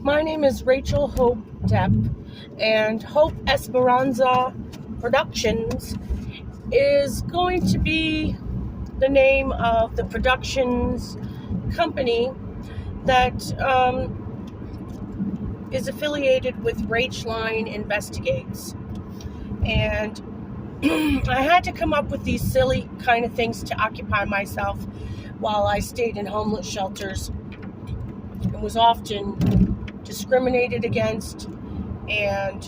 My name is Rachel Hope Depp, and Hope Esperanza Productions is going to be the name of the productions company that is affiliated with Rach-Line Investigates. And I had to come up with these silly kind of things to occupy myself while I stayed in homeless shelters and was often discriminated against and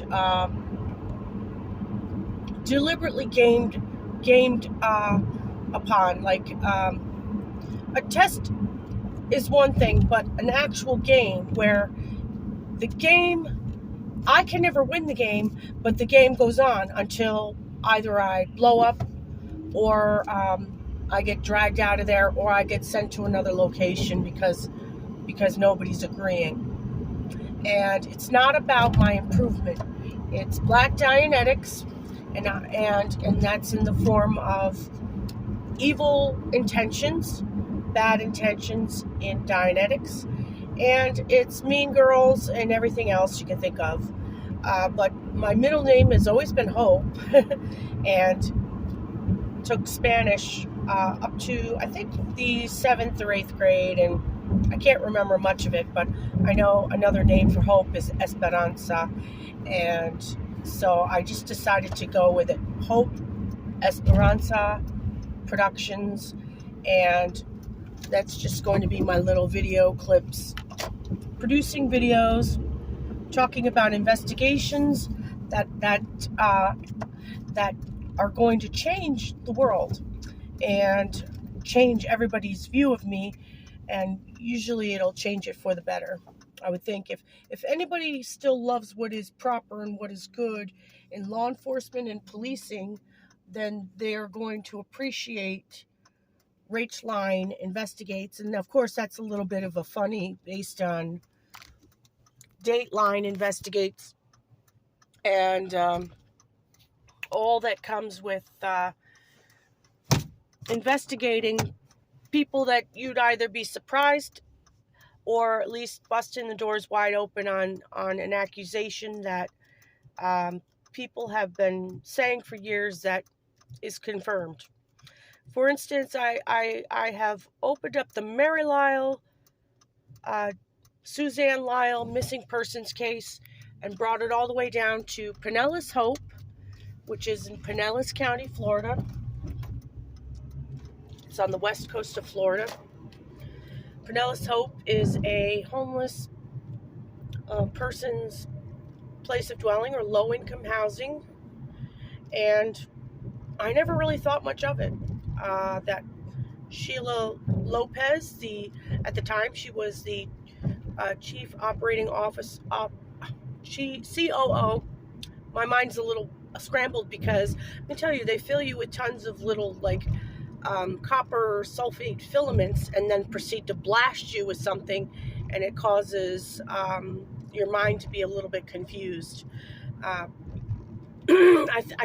deliberately gamed upon. Like a test is one thing, but an actual game where the game, I can never win the game, but the game goes on until either I blow up or I get dragged out of there, or I get sent to another location because nobody's agreeing. And it's not about my improvement. It's Black Dianetics, and that's in the form of evil intentions, bad intentions in Dianetics, and it's Mean Girls and everything else you can think of. But my middle name has always been Hope, and took Spanish up to, I think, the 7th or 8th grade, and I can't remember much of it, but I know another name for Hope is Esperanza, and so I just decided to go with it. Hope Esperanza Productions, and that's just going to be my little video clips, producing videos, talking about investigations that are going to change the world and change everybody's view of me, and usually it'll change it for the better. I would think if anybody still loves what is proper and what is good in law enforcement and policing, then they are going to appreciate Rach-Line Investigates. And of course, that's a little bit of a funny based on Dateline Investigates and all that comes with investigating people that you'd either be surprised or at least busting the doors wide open on an accusation that people have been saying for years that is confirmed. For instance, I have opened up the Mary Lyle, Suzanne Lyle missing persons case and brought it all the way down to Pinellas Hope, which is in Pinellas County, Florida. It's on the west coast of Florida. Pinellas Hope is a homeless person's place of dwelling or low-income housing, and I never really thought much of it. That Sheila Lopez, at the time she was the Chief Operating Office, COO. My mind's a little scrambled because let me tell you, they fill you with tons of little copper sulfate filaments and then proceed to blast you with something, and it causes your mind to be a little bit confused. I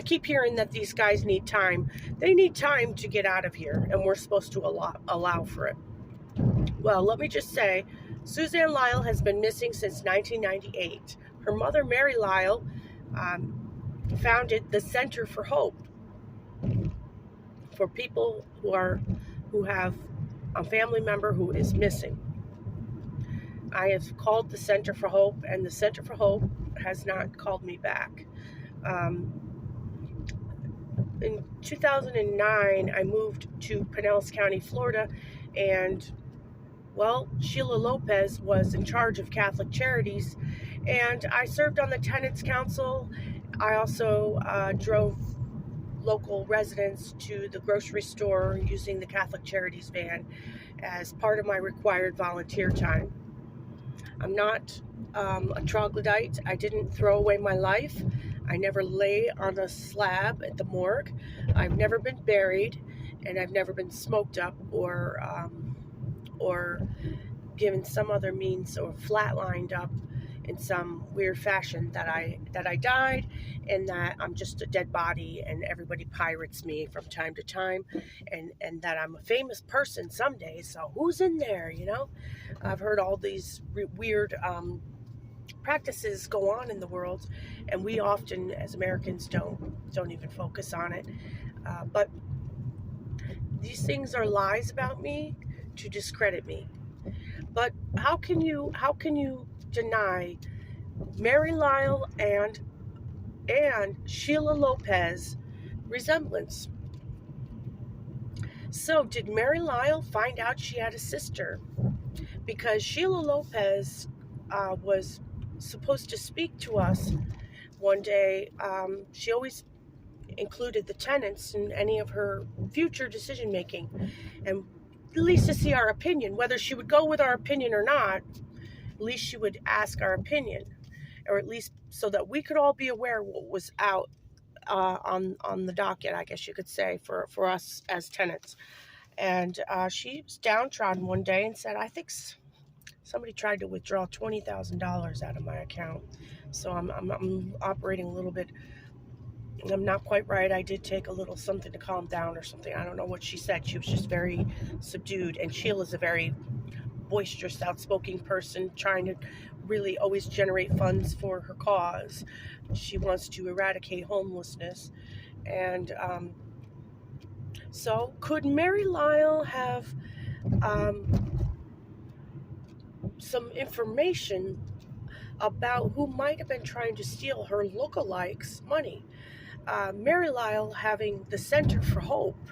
keep hearing that these guys need time. They need time to get out of here, and we're supposed to allow for it. Well, let me just say, Suzanne Lyle has been missing since 1998. Her mother, Mary Lyle, founded the Center for Hope for people who have a family member who is missing. I have called the Center for Hope, and the Center for Hope has not called me back. In 2009, I moved to Pinellas County, Florida, and, well, Sheila Lopez was in charge of Catholic Charities, and I served on the Tenants Council. I also drove local residents to the grocery store using the Catholic Charities van as part of my required volunteer time. I'm not a troglodyte. I didn't throw away my life. I never lay on a slab at the morgue. I've never been buried, and I've never been smoked up or given some other means or flatlined up in some weird fashion that I died, and that I'm just a dead body and everybody pirates me from time to time, and that I'm a famous person someday. So who's in there, you know? I've heard all these weird practices go on in the world, and we often, as Americans, don't even focus on it. But these things are lies about me to discredit me. But how can you deny Mary Lyle and Sheila Lopez resemblance? So did Mary Lyle find out she had a sister? Because Sheila Lopez was supposed to speak to us one day. She always included the tenants in any of her future decision making, and at least to see our opinion. Whether she would go with our opinion or not, at least she would ask our opinion, or at least so that we could all be aware what was out on the docket, I guess you could say, for us as tenants. And she was downtrodden one day and said, "I think somebody tried to withdraw $20,000 out of my account." So I'm operating a little bit. I'm not quite right. I did take a little something to calm down or something. I don't know what she said. She was just very subdued. And Sheila's a very boisterous, outspoken person, trying to really always generate funds for her cause. She wants to eradicate homelessness. And so, could Mary Lyle have um, some information about who might have been trying to steal her lookalikes' money? Mary Lyle having the Center for Hope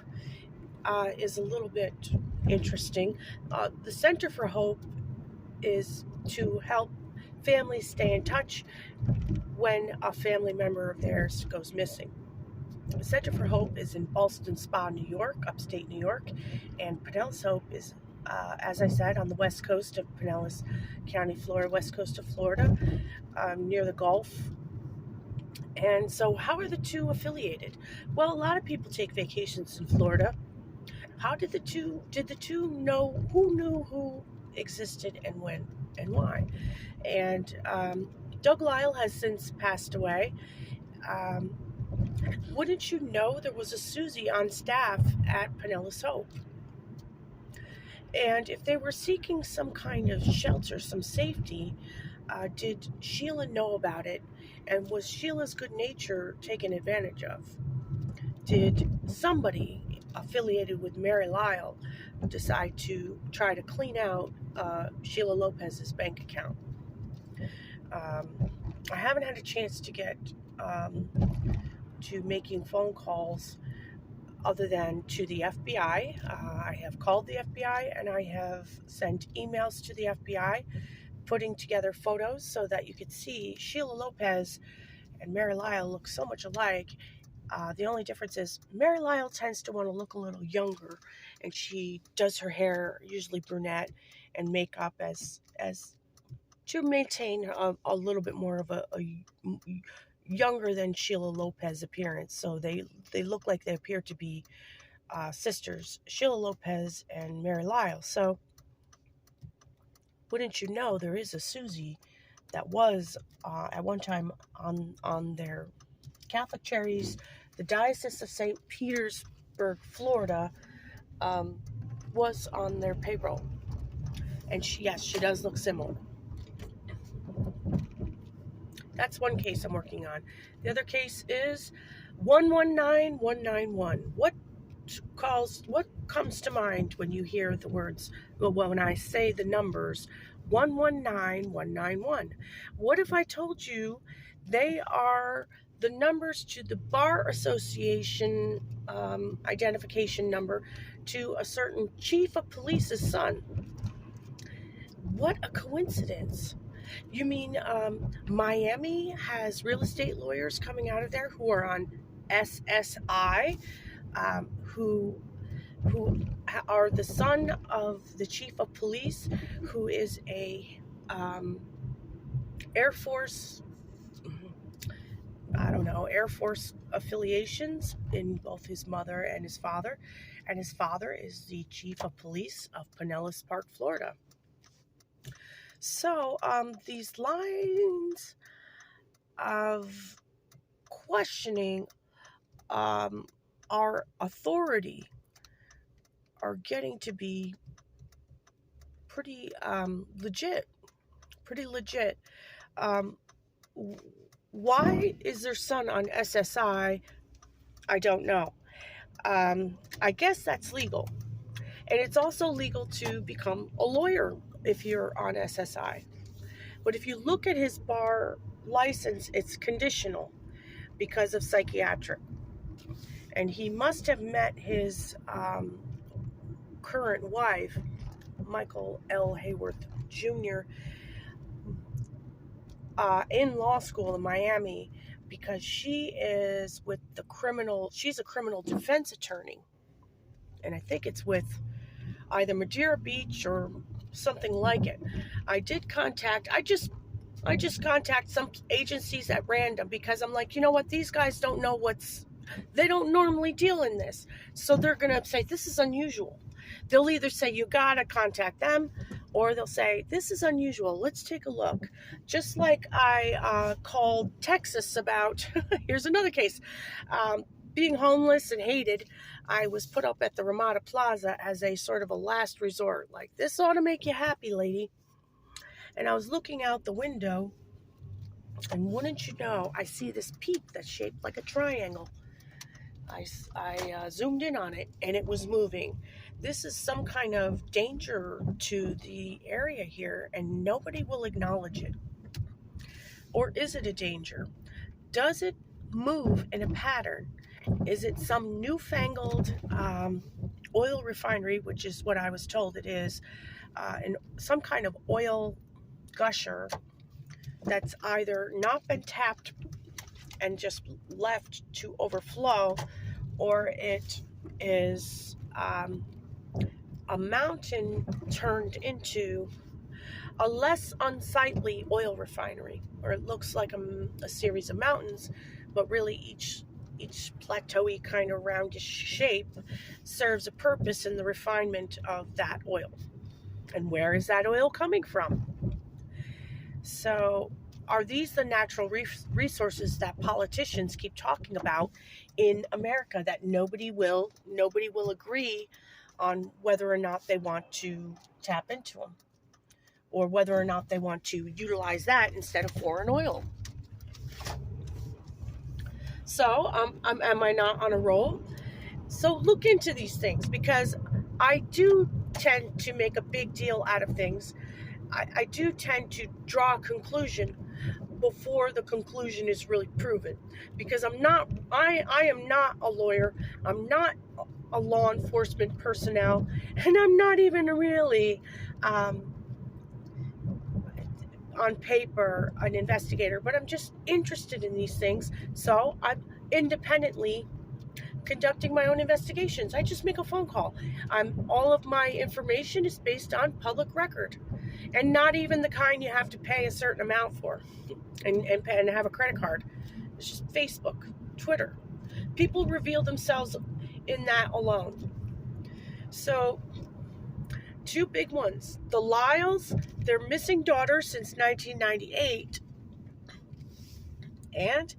is a little bit interesting. The Center for Hope is to help families stay in touch when a family member of theirs goes missing. The Center for Hope is in Ballston Spa, New York, upstate New York, and Pinellas Hope is, as I said, on the west coast of Pinellas County, Florida, west coast of Florida, near the Gulf. And so, how are the two affiliated? Well, a lot of people take vacations in Florida. How did the two know who knew who existed and when and why? And Doug Lyle has since passed away. Wouldn't you know there was a Susie on staff at Pinellas Hope? And if they were seeking some kind of shelter, some safety, did Sheila know about it? And was Sheila's good nature taken advantage of? Did somebody affiliated with Mary Lyle decide to try to clean out Sheila Lopez's bank account? I haven't had a chance to get to making phone calls other than to the FBI. I have called the FBI and I have sent emails to the FBI putting together photos so that you could see Sheila Lopez and Mary Lyle look so much alike. The only difference is Mary Lyle tends to want to look a little younger, and she does her hair usually brunette and makeup as to maintain a little bit more of a younger than Sheila Lopez appearance. So they look like they appear to be sisters, Sheila Lopez and Mary Lyle. So wouldn't you know, there is a Susie that was at one time on their Catholic Charities, the Diocese of St. Petersburg, Florida, was on their payroll. And she does look similar. That's one case I'm working on. The other case is 119191. What comes to mind when you hear the words, well, when I say the numbers 119191? What if I told you they are the numbers to the Bar Association identification number to a certain chief of police's son? What a coincidence. You mean Miami has real estate lawyers coming out of there who are on SSI, who are the son of the chief of police, who is a Air Force, Air Force affiliations in both his mother and his father. And his father is the chief of police of Pinellas Park, Florida. So these lines of questioning our authority are getting to be pretty legit. Um, why is their son on SSI? I don't know. I guess that's legal. And it's also legal to become a lawyer if you're on SSI. But if you look at his bar license, it's conditional because of psychiatric. And he must have met his current wife, Michael L. Hayworth Jr., in law school in Miami, because she's a criminal defense attorney. And I think it's with either Madeira Beach or something like it. I just contact some agencies at random because I'm like, you know what, these guys don't know they don't normally deal in this. So they're going to say, this is unusual. They'll either say, you got to contact them, or they'll say, this is unusual. Let's take a look. Just like I called Texas about, here's another case, being homeless and hated. I was put up at the Ramada Plaza as a sort of a last resort. Like, this ought to make you happy, lady. And I was looking out the window, and wouldn't you know, I see this peak that's shaped like a triangle. I zoomed in on it, and it was moving. This is some kind of danger to the area here, and nobody will acknowledge it. Or is it a danger? Does it move in a pattern? Is it some newfangled oil refinery, which is what I was told it is, and some kind of oil gusher that's either not been tapped and just left to overflow, or it is a mountain turned into a less unsightly oil refinery, or it looks like a series of mountains, but really each plateauy kind of roundish shape serves a purpose in the refinement of that oil. And where is that oil coming from? So, are these the natural resources that politicians keep talking about in America that nobody will agree on whether or not they want to tap into them, or whether or not they want to utilize that instead of foreign oil? So, am I not on a roll? So look into these things, because I do tend to make a big deal out of things. I do tend to draw a conclusion before the conclusion is really proven, because I am not a lawyer. I'm not a law enforcement personnel, and I'm not even really on paper an investigator, but I'm just interested in these things. So I'm independently conducting my own investigations. I just make a phone call. All of my information is based on public record, and not even the kind you have to pay a certain amount for and have a credit card. It's just Facebook, Twitter. People reveal themselves in that alone. So, two big ones. The Lyles, their missing daughter since 1998, and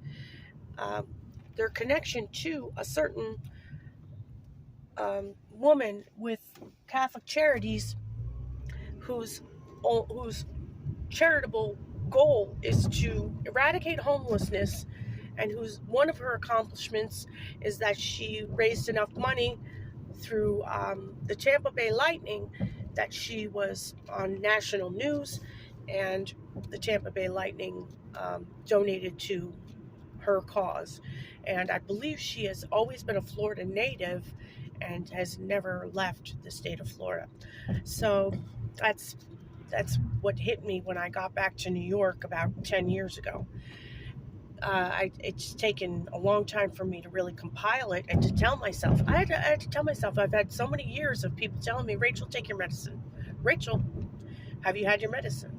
their connection to a certain woman with Catholic Charities whose charitable goal is to eradicate homelessness, and whose one of her accomplishments is that she raised enough money through the Tampa Bay Lightning that she was on national news, and the Tampa Bay Lightning donated to her cause. And I believe she has always been a Florida native and has never left the state of Florida. So that's what hit me when I got back to New York about 10 years ago. It's taken a long time for me to really compile it and to tell myself. I had to tell myself. I've had so many years of people telling me, Rachel, take your medicine. Rachel, have you had your medicine?